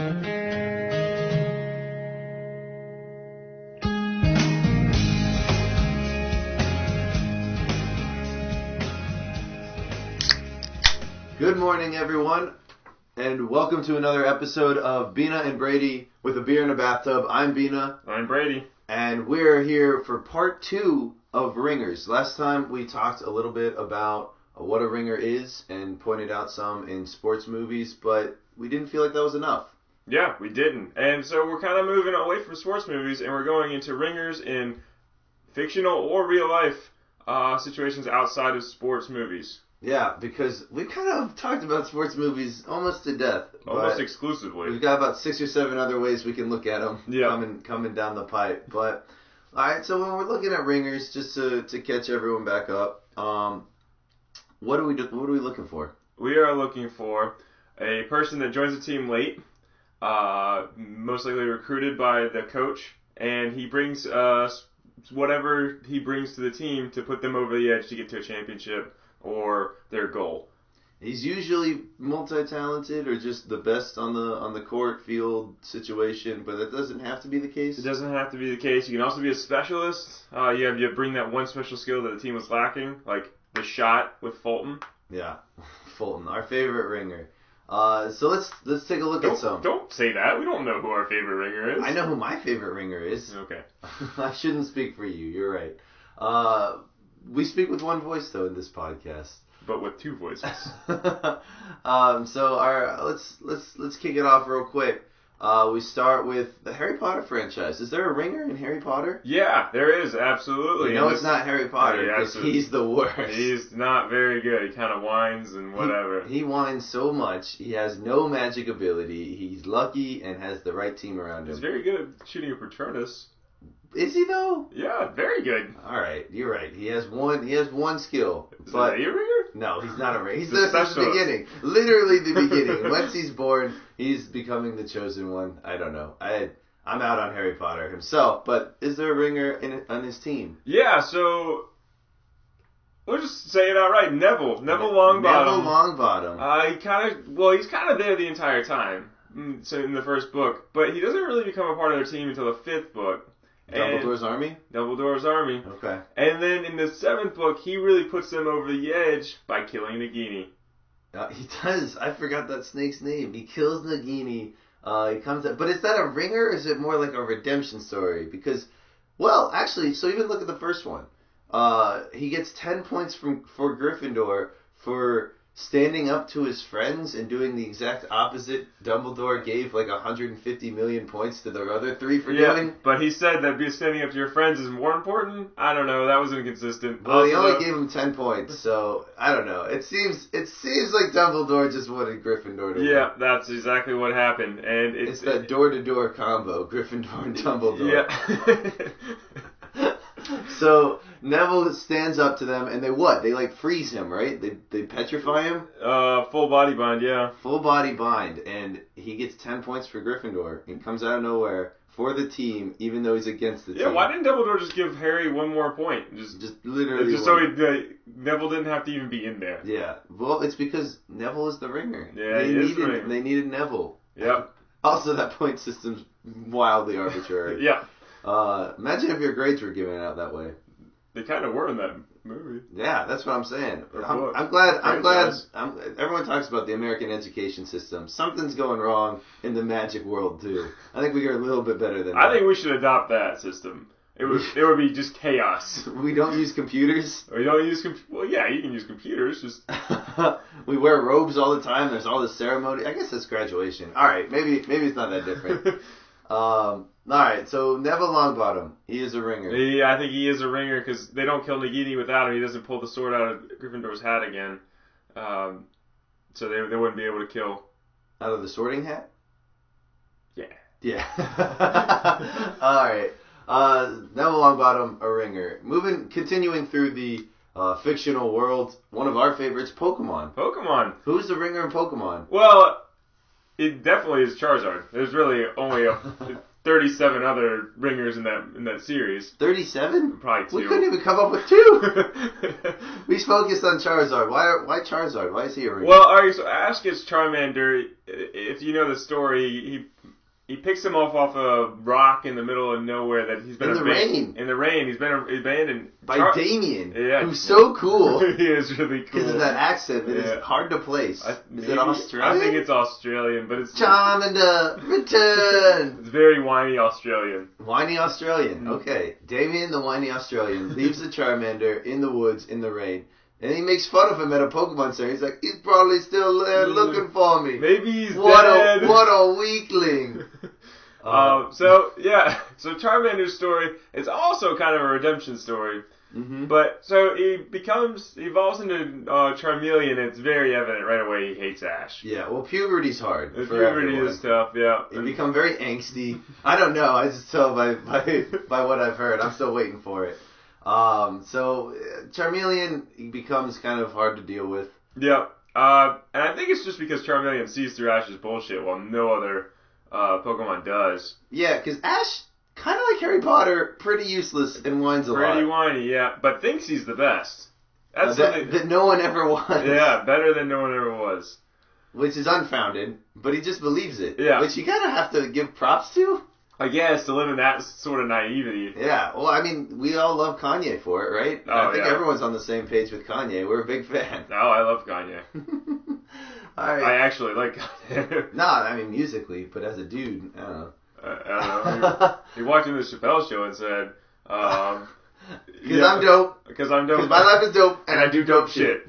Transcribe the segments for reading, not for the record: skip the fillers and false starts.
Good morning, everyone, and welcome to another episode of Bina and Brady with a beer in a bathtub. I'm Bina. I'm Brady. And we're here for part 2 of ringers. Last time we talked a little bit about what a ringer is and pointed out some in sports movies, but we didn't feel like that was enough. Yeah, we didn't. And so we're kind of moving away from sports movies and we're going into ringers in fictional or real life situations outside of sports movies. Yeah, because we kind of talked about sports movies almost to death. Almost exclusively. We've got about 6 or 7 other ways we can look at them coming down the pipe. But, alright, so when we're looking at ringers, just to catch everyone back up, what are we looking for? We are looking for a person that joins the team late, most likely recruited by the coach, and he brings whatever he brings to the team to put them over the edge to get to a championship or their goal. He's usually multi-talented or just the best on the court, field, situation, but that doesn't have to be the case. It doesn't have to be the case. You can also be a specialist. You bring that one special skill that the team was lacking, like the shot with Fulton. Yeah, Fulton, our favorite ringer. So let's take a look at some. Don't say that. We don't know who our favorite ringer is. I know who my favorite ringer is. Okay. I shouldn't speak for you. You're right. We speak with one voice though in this podcast, but with 2 voices. So let's kick it off real quick. We start with the Harry Potter franchise. Is there a ringer in Harry Potter? Yeah, there is, absolutely. You know it's not Harry Potter because he's the worst. He's not very good. He kind of whines and whatever. He whines so much. He has no magic ability. He's lucky and has the right team around him. He's very good at shooting a Patronus. Is he though? Yeah, very good. All right, you're right. He has one skill. But he a ringer? No, he's not a ringer. He's the beginning. Literally the beginning. Once he's born, he's becoming the chosen one. I don't know. I'm out on Harry Potter himself, but is there a ringer on his team? Yeah, so we'll just say it outright. Neville Longbottom. Neville Longbottom. He's kind of there the entire time. So in the first book, but he doesn't really become a part of their team until the 5th book. Dumbledore's Army? Dumbledore's Army. Okay. And then in the 7th book, he really puts them over the edge by killing Nagini. He does. I forgot that snake's name. He kills Nagini. He comes up. But is that a ringer or is it more like a redemption story? Because, well, actually, so even look at the first one. He gets 10 points for Gryffindor for standing up to his friends and doing the exact opposite Dumbledore gave like 150 million points to the other 3 for doing. But he said that standing up to your friends is more important. I don't know. That was inconsistent. Well, he only gave him 10 points, so I don't know. It seems like Dumbledore just wanted Gryffindor to win. Yeah, that's exactly what happened. And it's that door-to-door combo, Gryffindor and Dumbledore. Yeah. So Neville stands up to them, and they what? They like freeze him, right? They petrify him. Full body bind, yeah. Full body bind, and he gets 10 points for Gryffindor. He comes out of nowhere for the team, even though he's against the team. Yeah, why didn't Dumbledore just give Harry one more point? Just literally. Just so Neville didn't have to even be in there. Yeah. Well, it's because Neville is the ringer. Yeah, They needed Neville. Yep. Also, that point system's wildly arbitrary. Yeah. Imagine if your grades were given out that way. They kind of were in that movie. Yeah, that's what I'm saying. I'm glad. Everyone talks about the American education system. Something's going wrong in the magic world too. I think we are a little bit better than that. I think we should adopt that system. It would be just chaos. We don't use computers. We don't use well, yeah, you can use computers. Just we wear robes all the time. There's all this ceremony. I guess that's graduation. All right, maybe it's not that different. Alright, so Neville Longbottom, he is a ringer. Yeah, I think he is a ringer because they don't kill Nagini without him. He doesn't pull the sword out of Gryffindor's hat again. So they wouldn't be able to kill. Out of the sorting hat? Yeah. Yeah. Alright. Neville Longbottom, a ringer. Continuing through the fictional world, one of our favorites, Pokemon. Pokemon. Who's the ringer in Pokemon? Well, it definitely is Charizard. There's really only 37 other ringers in that series. 37? Probably 2. We couldn't even come up with 2. We focused on Charizard. Why Charizard? Why is he a ringer? Well, alright, so Ash gets Charmander. If you know the story, he picks him off a rock in the middle of nowhere that he's been in the rain. In the rain, he's been abandoned by Damien, yeah, who's so cool. He is really cool. Because of that accent, it is hard to place. Is it Australian? I think it's Australian, but it's Charmander, return. It's very whiny Australian. Whiny Australian. Okay, Damien, the whiny Australian, leaves the Charmander in the woods in the rain. And he makes fun of him at a Pokemon Center. He's like, he's probably still there looking for me. Maybe he's dead. What a weakling. So Charmander's story is also kind of a redemption story. Mm-hmm. But so he evolves into Charmeleon, and it's very evident right away he hates Ash. Yeah, well, puberty's hard. Puberty is tough, yeah. You become very angsty. I don't know. I just tell by what I've heard. I'm still waiting for it. So Charmeleon becomes kind of hard to deal with. Yeah. And I think it's just because Charmeleon sees through Ash's bullshit while no other Pokemon does. Yeah, because Ash, kind of like Harry Potter, pretty useless and whines a lot. Pretty whiny, yeah, but thinks he's the best. That's something that no one ever was. Yeah, better than no one ever was. Which is unfounded, but he just believes it. Yeah. Which you kind of have to give props to. I guess, to live in that sort of naivety. Yeah, well, I mean, we all love Kanye for it, right? I think everyone's on the same page with Kanye. We're a big fan. Oh, I love Kanye. All right. I actually like Kanye. No, I mean, musically, but as a dude, I don't know. I don't know. He walked into the Chappelle show and said, Because I'm dope. Because I'm dope. Because my life is dope, and I do dope shit.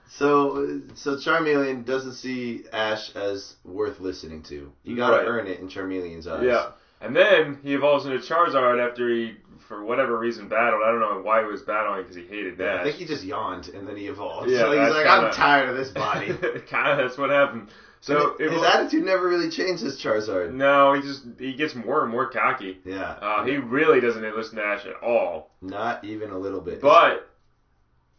So Charmeleon doesn't see Ash as worth listening to. You gotta earn it in Charmeleon's eyes. Yeah. And then he evolves into Charizard after he, for whatever reason, battled. I don't know why he was battling because he hated Ash. I think he just yawned and then he evolved. Yeah, so he's like, I'm tired of this body. Kind of, that's what happened. So his attitude never really changes, Charizard. No, he gets more and more cocky. Yeah. He really doesn't listen to Ash at all. Not even a little bit. But,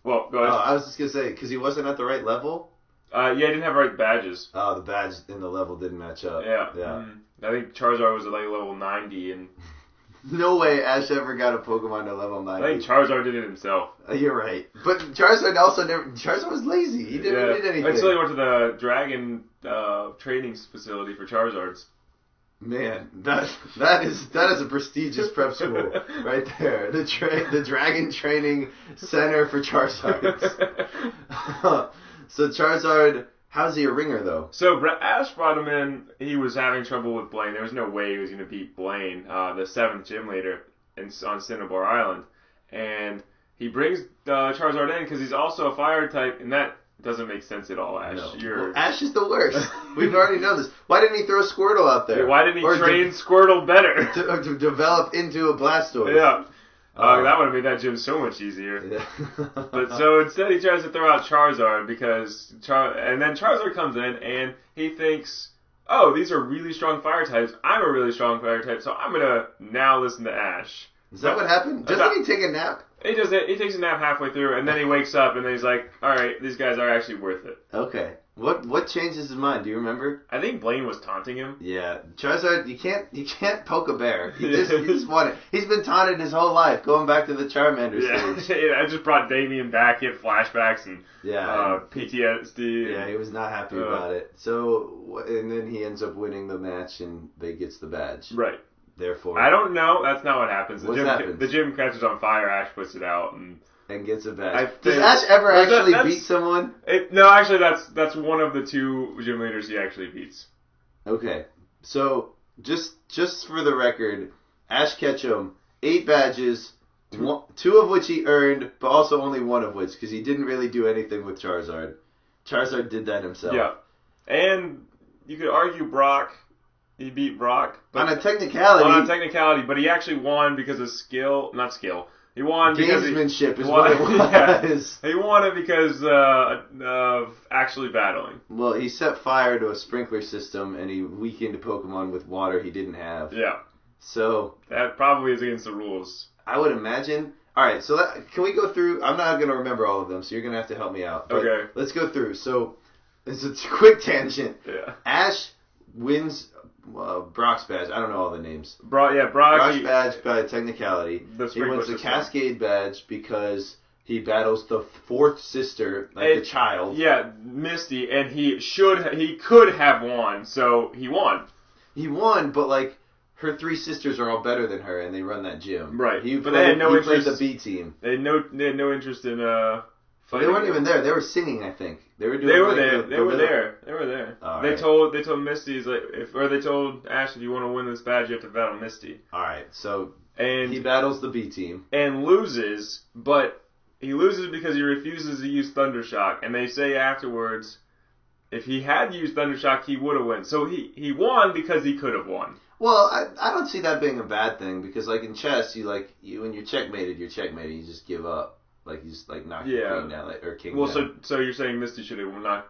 well, go ahead. I was just going to say, because he wasn't at the right level? Yeah, he didn't have right badges. Oh, the badge in the level didn't match up. Yeah. Mm-hmm. I think Charizard was at like level 90 and... No way Ash ever got a Pokemon to level 90. I think Charizard did it himself. You're right. But Charizard Charizard was lazy. He didn't need anything. Until he went to the Dragon training facility for Charizards. Man, that is a prestigious prep school right there. The Dragon Training Center for Charizards. So Charizard, how's he a ringer though? So Ash brought him in. He was having trouble with Blaine. There was no way he was going to beat Blaine, the 7th gym leader on Cinnabar Island. And he brings Charizard in because he's also a fire type, and that doesn't make sense at all, Ash. No. Well, Ash is the worst. We've already known this. Why didn't he throw Squirtle out there? Why didn't he train Squirtle better? To develop into a Blastoise. Yeah. That would have made that gym so much easier. Yeah. But so instead he tries to throw out Charizard because and then Charizard comes in and he thinks, oh, these are really strong fire types. I'm a really strong fire type, so I'm gonna now listen to Ash. Is that what happened? Doesn't he take a nap? He does it. He takes a nap halfway through, and then he wakes up, and then he's like, "All right, these guys are actually worth it." Okay. What changes his mind? Do you remember? I think Blaine was taunting him. Yeah, Charizard, you can't poke a bear. You just want it. He's been taunted his whole life, going back to the Charmander stage. I just brought Damien back. He had flashbacks and PTSD. Yeah, he was not happy about it. So, and then he ends up winning the match, and they gets the badge. Right. Therefore, I don't know. That's not what happens. Happens? The gym catches on fire. Ash puts it out and gets a badge. Does Ash ever actually beat someone? No, actually, that's one of the 2 gym leaders he actually beats. Okay, so just for the record, Ash Ketchum, 8 badges, 2 of which he earned, but also only 1 of which because he didn't really do anything with Charizard. Charizard did that himself. Yeah, and you could argue Brock. He beat Brock. On a technicality. But he actually won because of skill. Not skill. He won because... Gamesmanship is what it was. Yeah. He won it because of actually battling. Well, he set fire to a sprinkler system, and he weakened Pokemon with water he didn't have. Yeah. So... that probably is against the rules. I would imagine... Alright, so can we go through... I'm not going to remember all of them, so you're going to have to help me out. But okay. Let's go through. So, it's a quick tangent. Yeah. Ash wins Brock's badge. I don't know all the names. Brock. Brock's badge by technicality. He wins the system. Cascade badge because he battles the fourth sister, the child. Yeah, Misty, and he could have won, so he won. He won, but her three sisters are all better than her, and they run that gym. Right, He played the B team. They had no interest in fighting. They weren't even there. They were singing, I think. They were doing. They were there. They were there. All they right. told Misty they told Ash, if you want to win this badge, you have to battle Misty. All right, so and he battles the B team and loses, but he loses because he refuses to use Thundershock, and they say afterwards, if he had used Thundershock, he would have won. So he won because he could have won. Well, I don't see that being a bad thing because in chess, you when you're checkmated, you just give up. You just knock your queen down or king down. Well, so you're saying Misty should have knocked?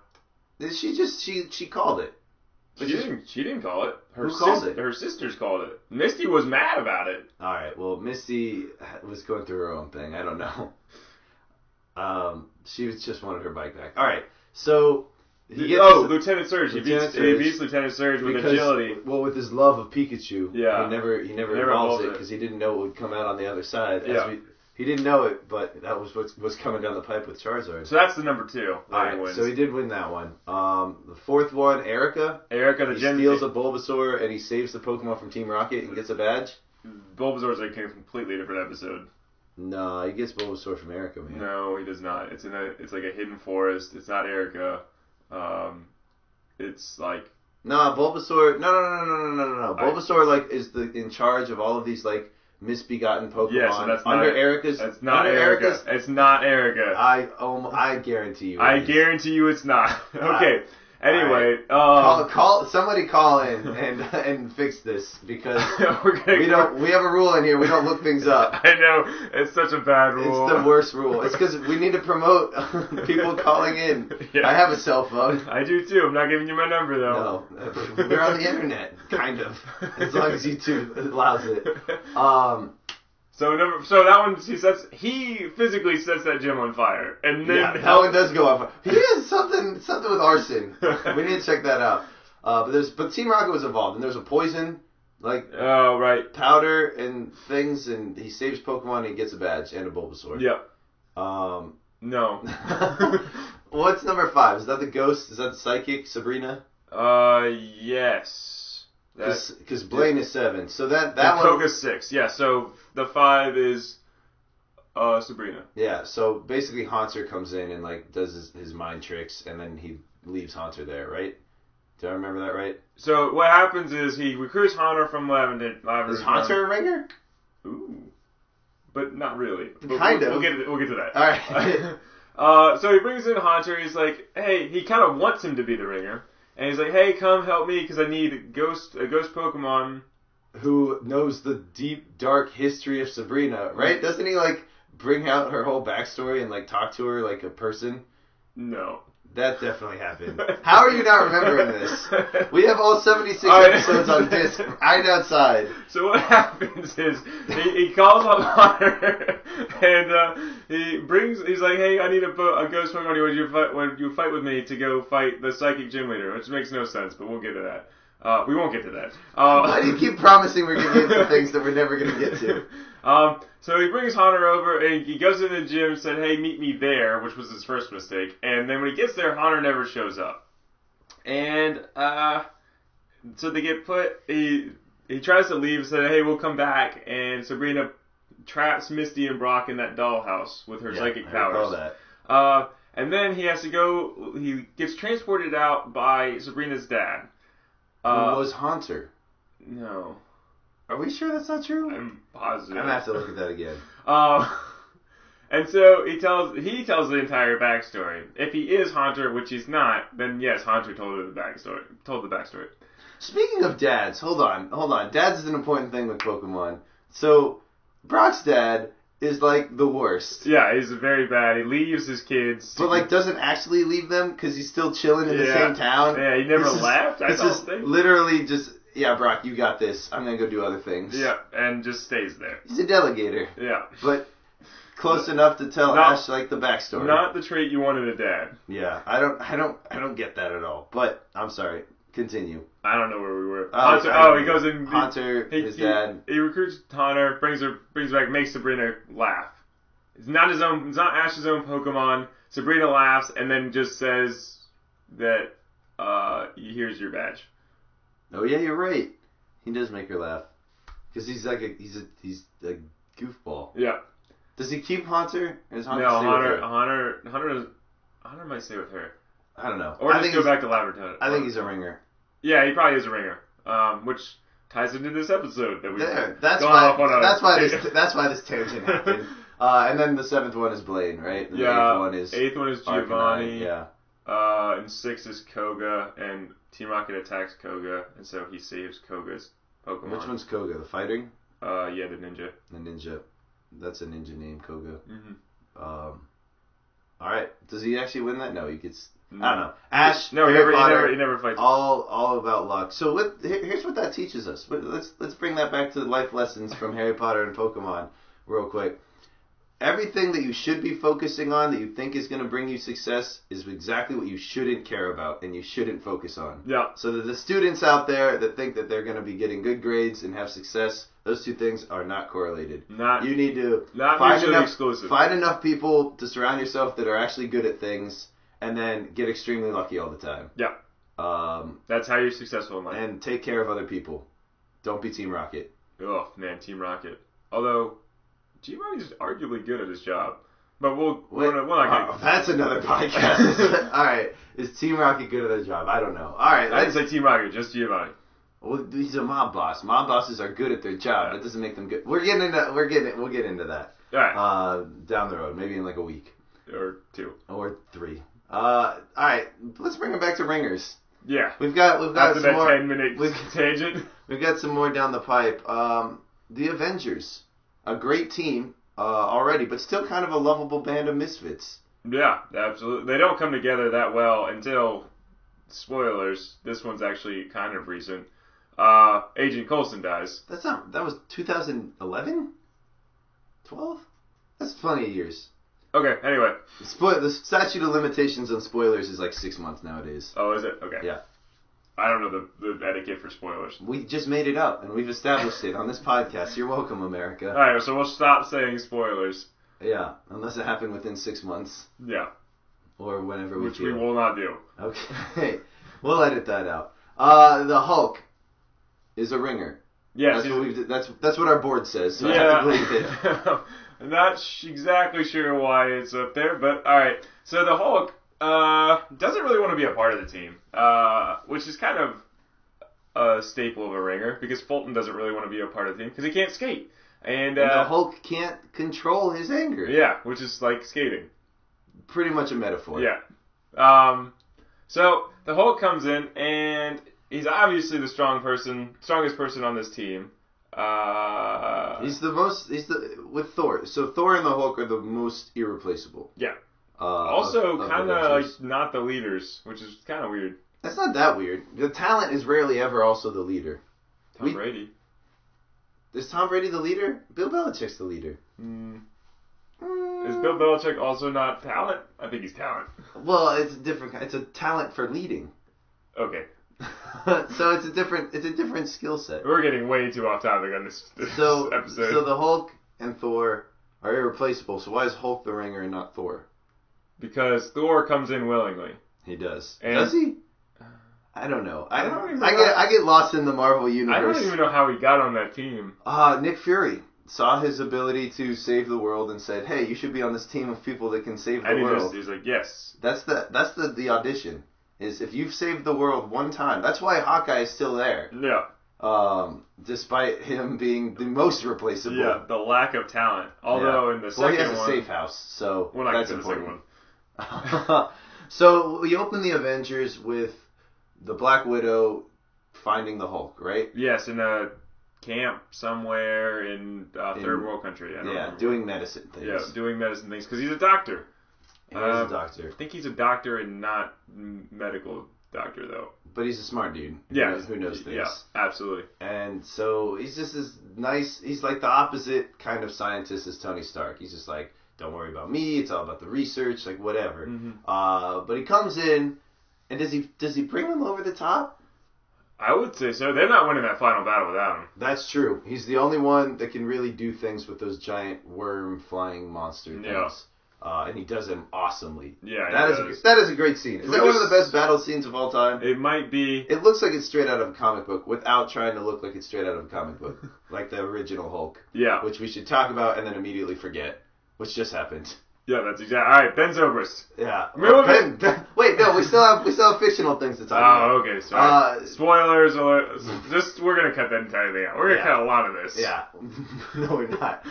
She called it. She didn't call it. Who called it? Her sisters called it. Misty was mad about it. All right. Well, Misty was going through her own thing. I don't know. She just wanted her bike back. All right. So Lieutenant Surge. He beats Lieutenant Surge with agility. Well, with his love of Pikachu, yeah. he never evolves it because he didn't know what would come out on the other side. Yeah. He didn't know it, but that was what was coming down the pipe with Charizard. So that's the number 2. All right, so he did win that one. The fourth one, Erica. The he gym steals a Bulbasaur and he saves the Pokemon from Team Rocket and gets a badge. Bulbasaur's a completely different episode. No, he gets Bulbasaur from Erica, man. No, he does not. It's like a hidden forest. It's not Erica. It's like Bulbasaur. No. Bulbasaur is in charge of all of these misbegotten Pokemon. Yeah, so that's under not Erica's. It's not Erica. It's not Erica. I guarantee you. I guarantee you it's not. Okay. Anyway, somebody call in and fix this because we have a rule in here. We don't look things up. I know it's such a bad rule. It's the worst rule. It's because we need to promote people calling in. Yeah. I have a cell phone. I do too. I'm not giving you my number though. No, we're on the internet, kind of, as long as YouTube allows it. So that one he physically sets that gym on fire, and then that one does go up. He has something with arson. We need to check that out. But Team Rocket was involved, and there's a poison powder and things, and he saves Pokemon, and he gets a badge and a Bulbasaur. Yep. No. What's number 5? Is that the ghost? Is that the psychic Sabrina? Yes. Because Blaine is 7, so that one. Koga's 6. Yeah. So the 5 is Sabrina. Yeah. So basically, Haunter comes in and does his mind tricks, and then he leaves Haunter there, right? Do I remember that right? So what happens is he recruits Haunter from Lavender. Is Haunter a ringer? Ooh. But not really. But kind of. We'll get to that. All right. So he brings in Haunter. He's like, hey, he kind of wants him to be the ringer. And he's like, hey, come help me because I need a ghost Pokemon. Who knows the deep, dark history of Sabrina, right? Doesn't he, bring out her whole backstory and, talk to her like a person? No. That definitely happened. How are you not remembering this? We have all 76 episodes on disc right outside. So what happens is he calls up Hunter and he's like, hey, I need a ghost Pokemon. Would you fight with me to go fight the psychic gym leader? Which makes no sense, but we'll get to that. We won't get to that. Why do you keep promising we're going to get to things that we're never going to get to? So he brings Haunter over, and he goes in the gym and said, hey, meet me there, which was his first mistake. And then when he gets there, Haunter never shows up. And so they get he tries to leave and said, hey, we'll come back. And Sabrina traps Misty and Brock in that dollhouse with her psychic powers. I recall that. And then he has to go, he gets transported out by Sabrina's dad. Who was Haunter? No. Are we sure that's not true? I'm positive. I'm gonna have to look at that again. And so he tells the entire backstory. If he is Haunter, which he's not, then yes, Haunter told the backstory. Speaking of dads, hold on. Dads is an important thing with Pokemon. So Brock's dad is the worst. Yeah, he's very bad. He leaves his kids. But doesn't actually leave them because he's still chilling in the same town. Yeah, he never left. It's just literally just. Yeah, Brock, you got this. I'm going to go do other things. Yeah, and just stays there. He's a delegator. Yeah. But close enough to tell Ash the backstory. Not the trait you want in a dad. Yeah, I don't get that at all. But I'm sorry. Continue. I don't know where we were. Oh, Hunter, he goes in. Hunter, his dad. He recruits Hunter, brings back, makes Sabrina laugh. It's not Ash's own Pokemon. Sabrina laughs and then just says that, here's your badge. Oh yeah, you're right. He does make her laugh. Because he's a goofball. Yeah. Does he keep Hunter? Or does Hunter No, stay with her? Hunter might stay with her. I don't know. Or just go back to Laboratory. I think he's a ringer. Yeah, he probably is a ringer. Which ties into this episode that we that's why this tangent happened. And then the 7th one is Blaine, right? And the 8th one is Giovanni. Yeah. And 6 is Koga, and Team Rocket attacks Koga, and so he saves Koga's Pokemon. Which one's Koga? The fighting? Yeah, the ninja. The ninja. That's a ninja name, Koga. Mm-hmm. Alright. Does he actually win that? No, he gets... I don't know. Ash, no, Harry Potter, he never fights. All about luck. So here's what that teaches us. Let's bring that back to life lessons from Harry Potter and Pokemon real quick. Everything that you should be focusing on that you think is going to bring you success is exactly what you shouldn't care about and you shouldn't focus on. Yeah. So that the students out there that think that they're going to be getting good grades and have success, those two things are not correlated. You need to find enough people to surround yourself that are actually good at things, and then get extremely lucky all the time. Yeah. That's how you're successful in life. And take care of other people. Don't be Team Rocket. Oh man, Team Rocket. Although Team Rocket's arguably good at his job, but we're not gonna. That's another podcast. All right, is Team Rocket good at their job? I don't know. All right, I didn't say Team Rocket, just Giovanni. Well, he's a mob boss. Mob bosses are good at their job. That doesn't make them good. We'll get into that. All right. Down the road, maybe in like a week or 2 or 3. All right, let's bring it back to ringers. Yeah, we've got after some that more, 10-minute tangent. We've got some more down the pipe. The Avengers, a great team already, but still kind of a lovable band of misfits. Yeah, absolutely. They don't come together that well until, spoilers, this one's actually kind of recent. Agent Coulson dies. That was 2011, 12. That's plenty of years. Okay, anyway. The statute of limitations on spoilers is like 6 months nowadays. Oh, is it? Okay. Yeah. I don't know the etiquette for spoilers. We just made it up, and we've established it on this podcast. You're welcome, America. Alright, so we'll stop saying spoilers. Yeah, unless it happened within 6 months. Yeah. Or whenever we Which we will not do. Okay. We'll edit that out. The Hulk is a ringer. Yes. That's what our board says, so I have to believe it. I'm not exactly sure why it's up there, but alright. So the Hulk doesn't really want to be a part of the team, which is kind of a staple of a ringer, because Fulton doesn't really want to be a part of the team because he can't skate. And the Hulk can't control his anger. Yeah, which is like skating. Pretty much a metaphor. Yeah. So the Hulk comes in, and he's obviously the strongest person on this team. With Thor. So Thor and the Hulk are the most irreplaceable. Yeah. Also, kind of not the leaders, which is kind of weird. That's not that weird. The talent is rarely ever also the leader. Tom Brady. Is Tom Brady the leader? Bill Belichick's the leader. Is Bill Belichick also not talent? I think he's talent. Well, it's different. It's a talent for leading. Okay. So it's a different skill set. We're getting way too off topic on this episode. So the Hulk and Thor are irreplaceable. So why is Hulk the ringer and not Thor? Because Thor comes in willingly. He does. And does he? I don't know. I get lost in the Marvel universe. I don't even know how he got on that team. Nick Fury saw his ability to save the world and said, "Hey, you should be on this team of people that can save the world." He's like, "Yes." That's the audition. Is if you've saved the world one time. That's why Hawkeye is still there. Yeah. Despite him being the most replaceable. Yeah, the lack of talent. Although in the second one... he has a safe house, so that's important. The second one. So we open the Avengers with the Black Widow finding the Hulk, right? Yes, in a camp somewhere in third world country. Doing medicine things. Yeah, doing medicine things, because he's a doctor. He's a doctor. I think he's a doctor and not medical doctor, though. But he's a smart dude. Yeah. Who knows things. Yeah, absolutely. And so he's just this nice, he's like the opposite kind of scientist as Tony Stark. He's just like, don't worry about me, it's all about the research, like whatever. Mm-hmm. But he comes in, and does he bring them over the top? I would say so. They're not winning that final battle without him. That's true. He's the only one that can really do things with those giant worm flying monster things. Yeah. And he does them awesomely. Yeah, that is a great scene. Is that one of the best battle scenes of all time? It might be. It looks like it's straight out of a comic book without trying to look like it's straight out of a comic book. Like the original Hulk. Yeah. Which we should talk about and then immediately forget. Which just happened. Yeah, that's exactly. All right, Ben Zobrist. Yeah. Wait, no, we still have fictional things to talk about. Oh, okay, sorry. Spoilers alert. We're gonna cut that entire thing out. We're gonna cut a lot of this. Yeah. No, we're not.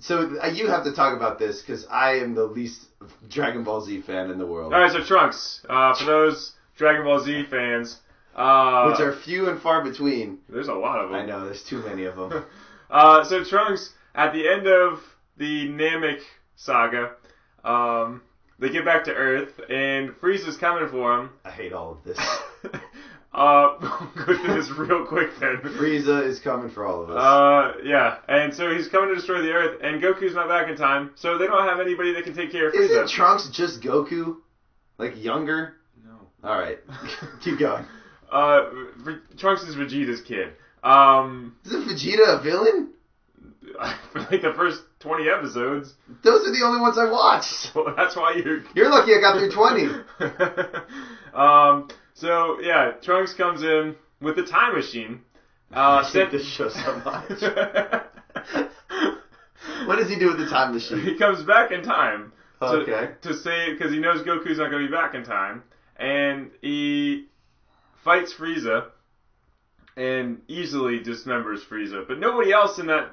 So you have to talk about this because I am the least Dragon Ball Z fan in the world. All right, so Trunks. For those Dragon Ball Z fans, which are few and far between. There's a lot of them. I know, there's too many of them. So Trunks, at the end of the Namek saga, they get back to Earth, and Frieza's coming for him. I hate all of this. Go through this real quick then. Frieza is coming for all of us. Yeah, and so he's coming to destroy the Earth, and Goku's not back in time, so they don't have anybody that can take care of Frieza. Isn't Trunks just Goku? Like, younger? No. Alright, keep going. Trunks is Vegeta's kid. Isn't Vegeta a villain? For like the first 20 episodes. Those are the only ones I watched. Well, that's why You're lucky I got through 20. So, yeah, Trunks comes in with the time machine. I hate this show so much. What does he do with the time machine? He comes back in time. Okay. To say, because he knows Goku's not going to be back in time. And he fights Frieza and easily dismembers Frieza. But nobody else in that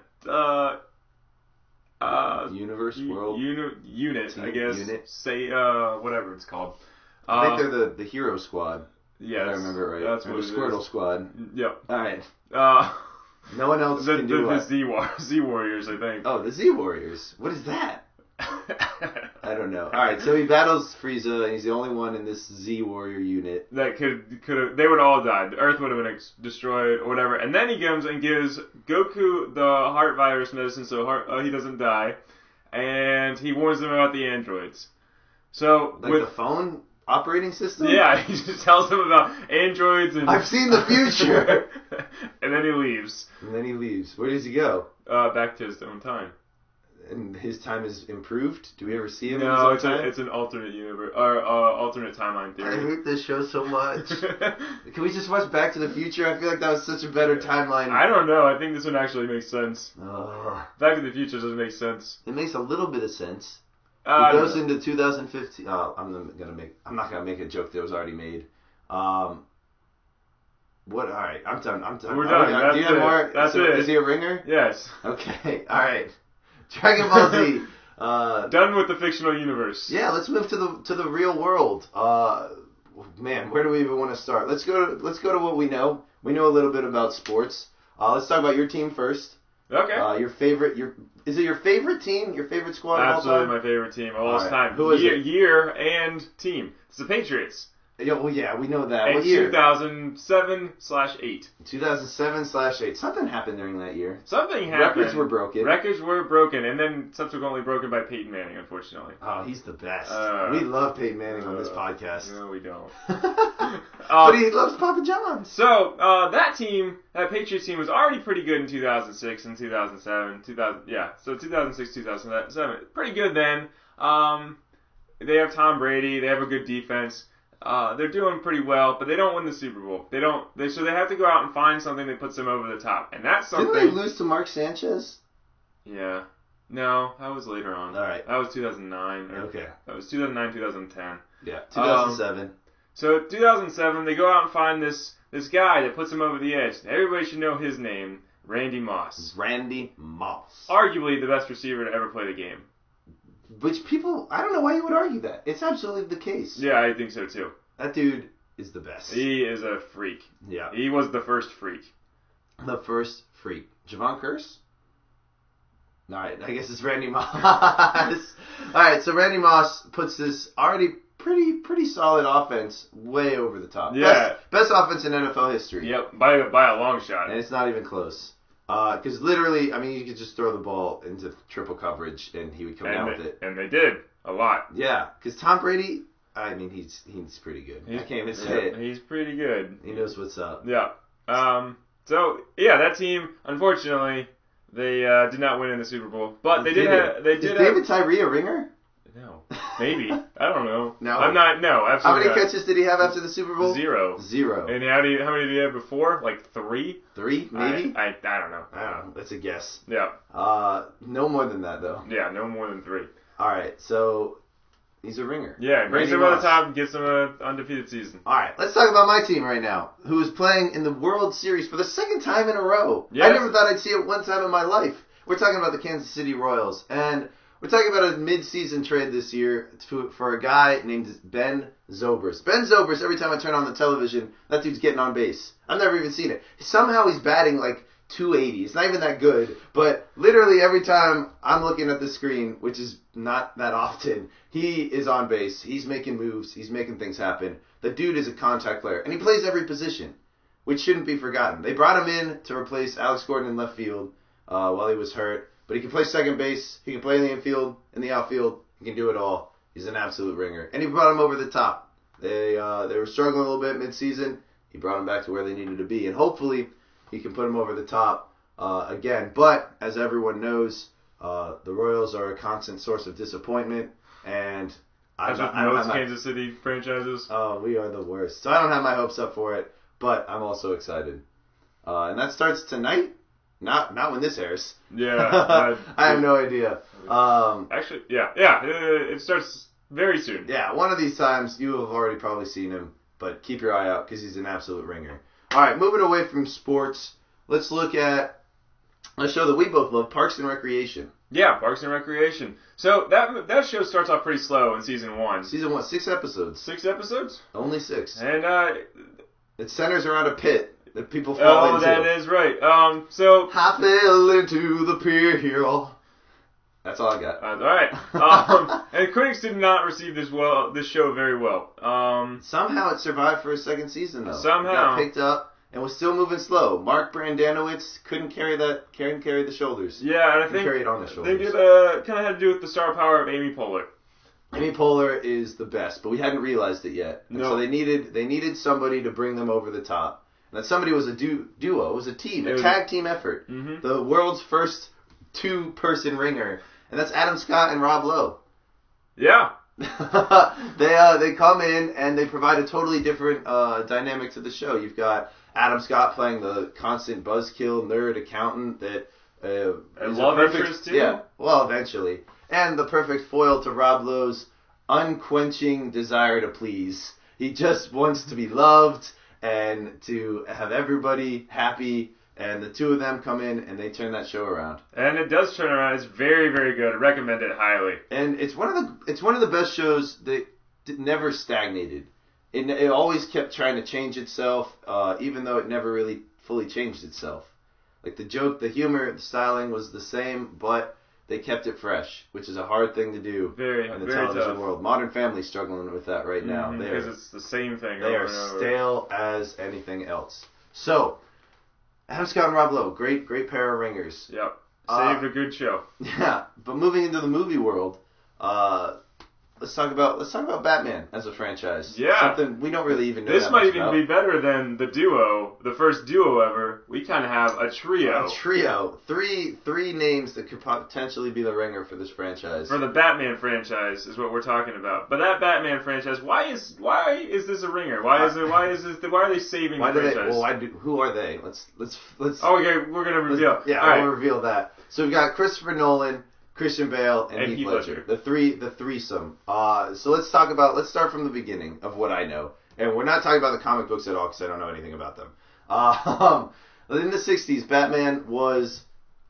universe, world, unit, I guess. Unit. Say, whatever it's called. I think they're the Hero Squad. Yeah, I remember it right. That's or what the Squirtle Squad. Yep. All right. No one else can do the it. Z Warriors, I think. Oh, the Z Warriors. What is that? I don't know. All right, so he battles Frieza, and he's the only one in this Z Warrior unit that could have. They would all died. The Earth would have been destroyed or whatever. And then he comes and gives Goku the heart virus medicine, so he doesn't die. And he warns them about the androids. So like the phone operating system? Yeah, he just tells them about androids and... I've seen the future! And then he leaves. Where does he go? Back to his own time. And his time is improved? Do we ever see him in his own own time? No, it's an alternate universe, or alternate timeline theory. I hate this show so much. Can we just watch Back to the Future? I feel like that was such a better timeline. I don't know. I think this one actually makes sense. Ugh. Back to the Future doesn't make sense. It makes a little bit of sense. It goes into 2015. Oh, I'm not gonna make a joke that was already made. What? All right, I'm done. We're done. Do you have more? That's it. Is he a ringer? Yes. Okay. All right. Dragon Ball Z. Done with the fictional universe. Yeah, let's move to the real world. Man, where do we even want to start? Let's go to what we know. We know a little bit about sports. Let's talk about your team first. Okay. Your favorite. Is it your favorite team? Your favorite squad of all time? Absolutely my favorite team of all time. Who is it? Year and team. It's the Patriots. Yeah, well, yeah, we know that. And what year? 2007/8. 2007/8. Something happened during that year. Something happened. Records were broken, and then subsequently broken by Peyton Manning, unfortunately. Oh, he's the best. We love Peyton Manning on this podcast. No, we don't. But he loves Papa John's. So, that Patriots team was already pretty good in 2006 and 2007. So 2006, 2007. Pretty good then. They have Tom Brady. They have a good defense. They're doing pretty well, but they don't win the Super Bowl. So they have to go out and find something that puts them over the top, and that's something. Didn't they lose to Mark Sanchez? Yeah. No, that was later on. All right. That was 2009. Okay. That was 2009, 2010. Yeah. 2007. So 2007, they go out and find this guy that puts them over the edge. Everybody should know his name, Randy Moss. Randy Moss. Arguably the best receiver to ever play the game. Which people, I don't know why you would argue that. It's absolutely the case. Yeah, I think so too. That dude is the best. He is a freak. Yeah. He was the first freak. The first freak. Javon Curse? Alright, I guess it's Randy Moss. Alright, so Randy Moss puts this already pretty solid offense way over the top. Yeah. Best offense in NFL history. Yep, by a long shot. And it's not even close. Because literally, I mean, you could just throw the ball into triple coverage and he would come down with it. And they did. A lot. Yeah, because Tom Brady, I mean, he's pretty good. I can't even say it. He's pretty good. He knows what's up. Yeah. That team, unfortunately, they did not win in the Super Bowl, but they did have. Is David Tyree a ringer? No, maybe. I don't know. No, I'm not. No, absolutely. How many not. catches did he have after the Super Bowl? Zero. And how many did he have before? Like 3? 3, maybe. I don't know. I don't know. That's a guess. Yeah. No more than that though. Yeah, no more than 3. All right, so he's a ringer. Yeah, brings him over the top and gets him an undefeated season. All right, let's talk about my team right now, who is playing in the World Series for the second time in a row. Yes. I never thought I'd see it one time in my life. We're talking about the Kansas City Royals, and we're talking about a mid-season trade this year for a guy named Ben Zobrist. Ben Zobrist, every time I turn on the television, that dude's getting on base. I've never even seen it. Somehow he's batting like 280. It's not even that good, but literally every time I'm looking at the screen, which is not that often, he is on base. He's making moves. He's making things happen. The dude is a contact player, and he plays every position, which shouldn't be forgotten. They brought him in to replace Alex Gordon in left field while he was hurt. But he can play second base. He can play in the infield, in the outfield. He can do it all. He's an absolute ringer. And he brought him over the top. They were struggling a little bit mid-season. He brought them back to where they needed to be. And hopefully he can put them over the top again. But as everyone knows, the Royals are a constant source of disappointment. And As with most Kansas City franchises. Oh, we are the worst. So I don't have my hopes up for it. But I'm also excited. And that starts tonight. Not when this airs. Yeah. I have no idea. Actually, yeah. It starts very soon. Yeah, one of these times you have already probably seen him, but keep your eye out because he's an absolute ringer. All right, moving away from sports, let's look at a show that we both love, Parks and Recreation. Yeah, Parks and Recreation. So that show starts off pretty slow in season 1. Season 1, 6 episodes. 6 episodes? Only 6. And it centers around a pit that people fall into. Oh, that is right. So I fell into the pier. That's all I got. All right. And critics did not receive this show very well. Somehow it survived for a second season, though. Somehow. It got picked up and was still moving slow. Mark Brandanowitz couldn't carry the shoulders. Yeah, and I think carry it on the shoulders. They did kind of had to do with the star power of Amy Poehler. Amy Poehler is the best, but we hadn't realized it yet. And so they needed somebody to bring them over the top. And that somebody was a duo. It was a team, a tag team effort. Mm-hmm. The world's first 2-person ringer, and that's Adam Scott and Rob Lowe. Yeah. They come in and they provide a totally different dynamic to the show. You've got Adam Scott playing the constant buzzkill nerd accountant that is love a perfect interest too. Yeah, well, eventually, and the perfect foil to Rob Lowe's unquenching desire to please. He just wants to be loved and to have everybody happy. And the two of them come in and they turn that show around. And it does turn around. It's very, very good. I recommend it highly. And it's one of the best shows that never stagnated. It always kept trying to change itself, even though it never really fully changed itself. Like the joke, the humor, the styling was the same, but they kept it fresh, which is a hard thing to do in the television world. Modern Family's struggling with that right now. Because it's the same thing. They are stale as anything else. So, Adam Scott and Rob Lowe, great pair of ringers. Yep. Saved a good show. Yeah, but moving into the movie world, let's talk about Batman as a franchise. Yeah. Something we don't really even know. This that might much even about. be better than the first duo ever. We kind of have a trio. A trio. Three names that could potentially be the ringer for this franchise. For the Batman franchise is what we're talking about. But that Batman franchise, why is this a ringer? Why are they saving the franchise? Who are they? Let's. Oh, okay, we're gonna reveal. We'll reveal that. So we've got Christopher Nolan, Christian Bale, and Heath Ledger. The threesome. So let's start from the beginning of what I know. And we're not talking about the comic books at all because I don't know anything about them. In the 60s, Batman was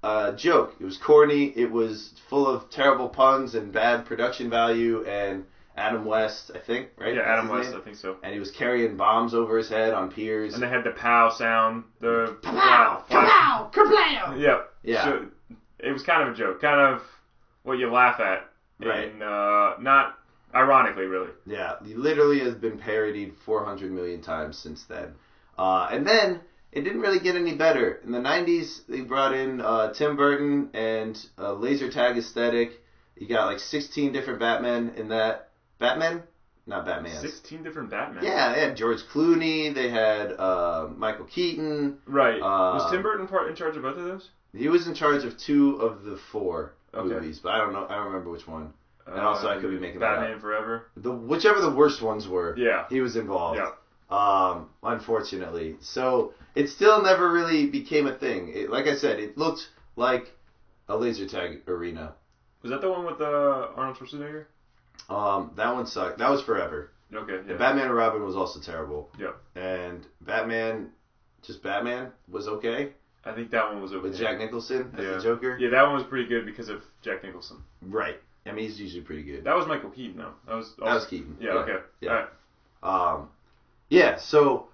a joke. It was corny. It was full of terrible puns and bad production value. And Adam West, I think, right? Yeah, Adam West, I think so. And he was carrying bombs over his head on piers. And they had the pow sound. The pow, pow, kablam. Yep. Yeah. So, it was kind of a joke, kind of what you laugh at, right? And not ironically, really. Yeah, he literally has been parodied 400 million times since then. And then it didn't really get any better. In the 90s, they brought in Tim Burton and laser tag aesthetic. You got like 16 different Batmen in that. Batman? not Batmans. 16 different Batman. Yeah, they had George Clooney. They had Michael Keaton. Right. Was Tim Burton in charge of both of those? He was in charge of 2 of the 4 Okay. movies, but I don't know. I don't remember which one. And also, I could be making that up. Batman Forever. Whichever the worst ones were. Yeah. He was involved. Yeah. Unfortunately, so it still never really became a thing. Like I said, it looked like a laser tag arena. Was that the one with Arnold Schwarzenegger? That one sucked. That was forever. Okay. Yeah. And Batman and Robin was also terrible. Yeah. And Batman was okay. I think that one was okay. With Jack Nicholson as the Joker. Yeah, that one was pretty good because of Jack Nicholson. Right. I mean, he's usually pretty good. That was Michael Keaton, though. That was Keaton. Yeah. Okay. Yeah. All right. Yeah. So,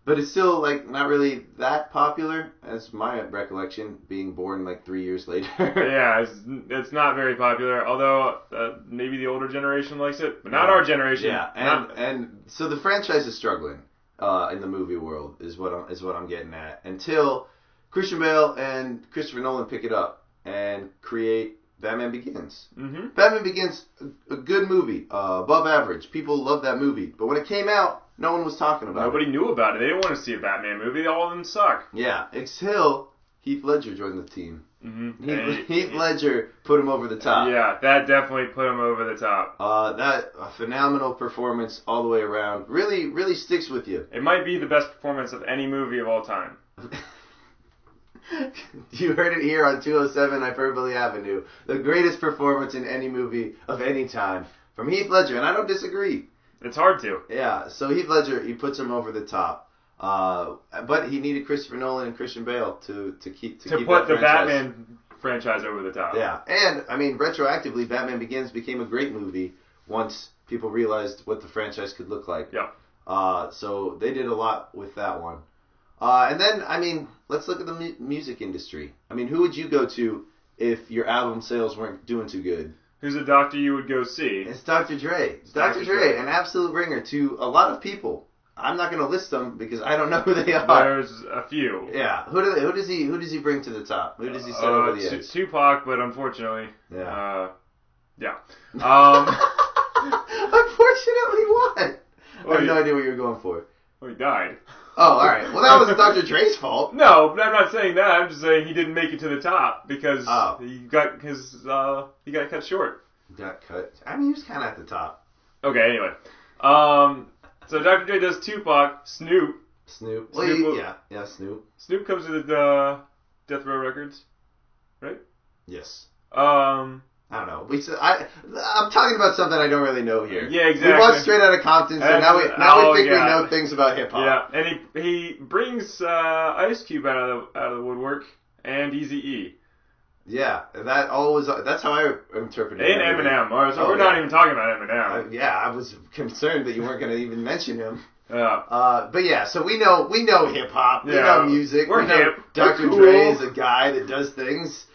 but it's still like not really that popular, as my recollection, being born like 3 years later. Yeah, it's not very popular. Although maybe the older generation likes it, but not our generation. Yeah, and so the franchise is struggling in the movie world is what I'm getting at until Christian Bale and Christopher Nolan pick it up and create Batman Begins. Mm-hmm. Batman Begins, a good movie, above average. People love that movie, but when it came out, no one was talking about Nobody it. knew about it. They didn't want to see a Batman movie. All of them suck. Yeah, until Heath Ledger joined the team. Mm-hmm. Heath Ledger put him over the top. Yeah, that definitely put him over the top. That a phenomenal performance all the way around. Really, really sticks with you. It might be the best performance of any movie of all time. You heard it here on 207 Hyperbole Avenue. The greatest performance in any movie of any time from Heath Ledger, and I don't disagree. It's hard to. Yeah, so Heath Ledger, he puts him over the top. But he needed Christopher Nolan and Christian Bale to keep put that the franchise. Batman franchise over the top. Yeah, and I mean retroactively, Batman Begins became a great movie once people realized what the franchise could look like. Yeah. So they did a lot with that one. And then, I mean, let's look at the music industry. I mean, who would you go to if your album sales weren't doing too good? Who's a doctor you would go see? It's Dr. Dre. Dr. Dre, an absolute ringer to a lot of people. I'm not going to list them because I don't know who they are. There's a few. Yeah. Who does he bring to the top? Who does he set over the edge? Tupac, but unfortunately. Yeah. Yeah. Unfortunately, what? I have no idea what you were going for. Well, he died. Oh, all right. Well, that was Dr. Dre's fault. No, I'm not saying that. I'm just saying he didn't make it to the top because he got cut short. Got cut. I mean, he was kind of at the top. Okay. Anyway, so Dr. Dre does Tupac. Snoop. Yeah, Snoop. Snoop comes to the Death Row Records, right? Yes. I don't know. I'm talking about something I don't really know here. Yeah, exactly. We watched Straight Outta Compton, so now we think we know things about hip hop. Yeah, and he brings Ice Cube out of the woodwork and Eazy-E. Yeah, that's how I interpreted it. And Eminem. So we're not even talking about Eminem. I was concerned that you weren't going to even mention him. Yeah. But yeah, so we know hip hop. We know music. We're hip. Dr. Cool. Dre is a guy that does things.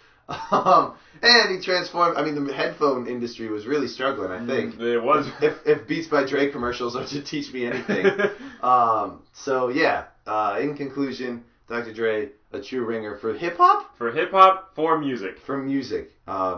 And he transformed. I mean, the headphone industry was really struggling, I think. It was. If Beats by Dre commercials are to teach me anything. So yeah. In conclusion, Dr. Dre, a true ringer for hip hop. For hip hop, for music. For music.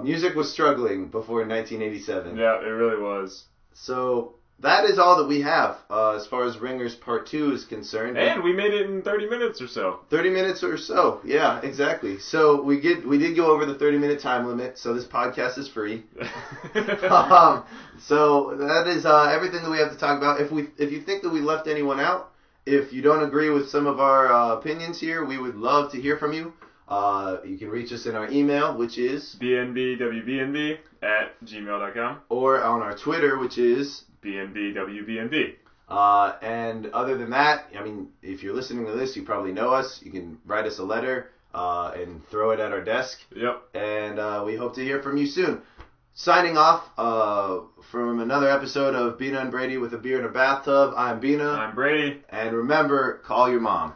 Music was struggling before 1987. Yeah, it really was. So that is all that we have as far as Ringers Part 2 is concerned. And we made it in 30 minutes or so. 30 minutes or so. Yeah, exactly. So we did go over the 30-minute time limit, so this podcast is free. So that is everything that we have to talk about. If you think that we left anyone out, if you don't agree with some of our opinions here, we would love to hear from you. You can reach us in our email, which is bnbwbnb@gmail.com, or on our Twitter, which is bnbwbnb. And other than that, I mean, if you're listening to this, you probably know us. You can write us a letter and throw it at our desk. Yep. And we hope to hear from you soon. Signing off from another episode of Bina and Brady with a beer in a bathtub. I'm Bina. I'm Brady. And remember, call your mom.